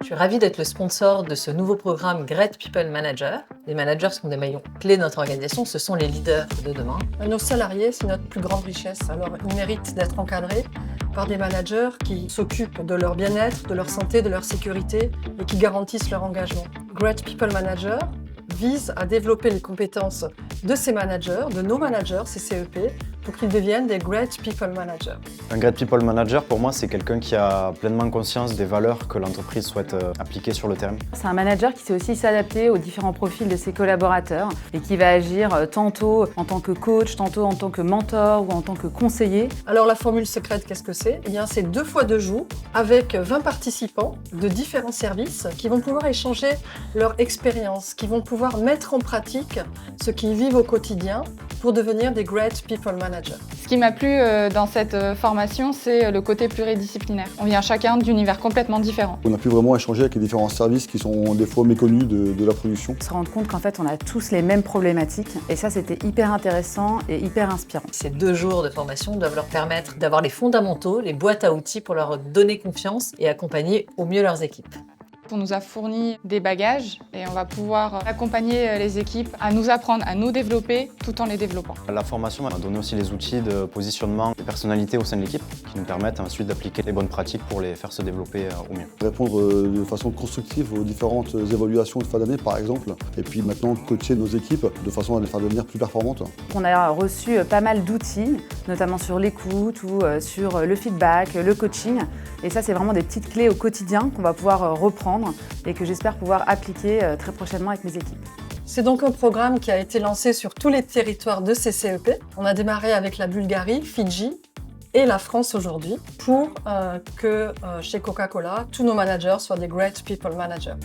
suis ravie d'être le sponsor de ce nouveau programme Great People Manager. Les managers sont des maillons clés de notre organisation, ce sont les leaders de demain. Nos salariés, c'est notre plus grande richesse, alors ils méritent d'être encadrés par des managers qui s'occupent de leur bien-être, de leur santé, de leur sécurité et qui garantissent leur engagement. Great People Manager vise à développer les compétences de ces managers, de nos managers, ces CEP, pour qu'ils deviennent des Great People Managers. Un Great People Manager, pour moi, c'est quelqu'un qui a pleinement conscience des valeurs que l'entreprise souhaite appliquer sur le terrain. C'est un manager qui sait aussi s'adapter aux différents profils de ses collaborateurs et qui va agir tantôt en tant que coach, tantôt en tant que mentor ou en tant que conseiller. Alors la formule secrète, qu'est-ce que c'est? Eh bien, c'est 2 fois 2 jours avec 20 participants de différents services qui vont pouvoir échanger leur expérience, qui vont pouvoir mettre en pratique ce qu'ils vivent au quotidien pour devenir des Great People Managers. Ce qui m'a plu dans cette formation, c'est le côté pluridisciplinaire. On vient chacun d'univers complètement différents. On a pu vraiment échanger avec les différents services qui sont des fois méconnus de la production. Se rendre compte qu'en fait, on a tous les mêmes problématiques et ça, c'était hyper intéressant et hyper inspirant. Ces 2 jours de formation doivent leur permettre d'avoir les fondamentaux, les boîtes à outils pour leur donner confiance et accompagner au mieux leurs équipes. On nous a fourni des bagages et on va pouvoir accompagner les équipes à nous apprendre, à nous développer tout en les développant. La formation m'a donné aussi les outils de positionnement des personnalités au sein de l'équipe qui nous permettent ensuite d'appliquer les bonnes pratiques pour les faire se développer au mieux. Répondre de façon constructive aux différentes évaluations de fin d'année par exemple, et puis maintenant coacher nos équipes de façon à les faire devenir plus performantes. On a reçu pas mal d'outils, notamment sur l'écoute ou sur le feedback, le coaching. Et ça, c'est vraiment des petites clés au quotidien qu'on va pouvoir reprendre et que j'espère pouvoir appliquer très prochainement avec mes équipes. C'est donc un programme qui a été lancé sur tous les territoires de ces CEP. On a démarré avec la Bulgarie, Fidji et la France aujourd'hui pour que chez Coca-Cola, tous nos managers soient des Great People Managers.